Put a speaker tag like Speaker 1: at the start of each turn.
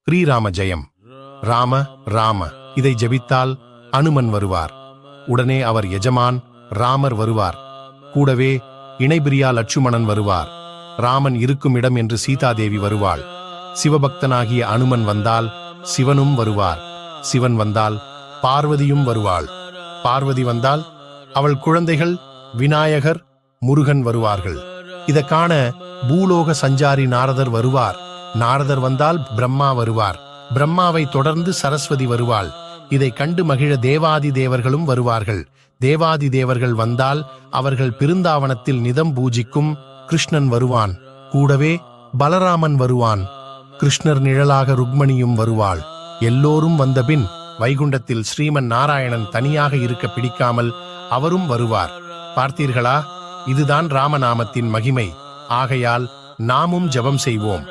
Speaker 1: ஸ்ரீராம ஜெயம். ராம ராம இதை ஜெபித்தால் அனுமன் வருவார். உடனே அவர் எஜமான் ராமர் வருவார். கூடவே இணைபிரியா லட்சுமணன் வருவார். ராமன் இருக்கும் இடம் என்று சீதாதேவி வருவாள். சிவபக்தனாகிய அனுமன் வந்தால் சிவனும் வருவார். சிவன் வந்தால் பார்வதியும் வருவாள். பார்வதி வந்தால் அவள் குழந்தைகள் விநாயகர், முருகன் வருவார்கள். இத காண பூலோக சஞ்சாரி நாரதர் வருவார். நாரதர் வந்தால் பிரம்மா வருவார். பிரம்மாவை தொடர்ந்து சரஸ்வதி வருவாள். இதை கண்டு மகிழ தேவாதி தேவர்களும் வருவார்கள். தேவாதி தேவர்கள் வந்தால் அவர்கள் பிருந்தாவனத்தில் நிதம் பூஜிக்கும் கிருஷ்ணன் வருவான். கூடவே பலராமன் வருவான். கிருஷ்ணர் நிழலாக ருக்மணியும் வருவாள். எல்லோரும் வந்தபின் வைகுண்டத்தில் ஸ்ரீமன் நாராயணன் தனியாக இருக்க பிடிக்காமல் அவரும் வருவார். பார்த்தீர்களா? இதுதான் ராமநாமத்தின் மகிமை. ஆகையால் நாமும் ஜெபம் செய்வோம்.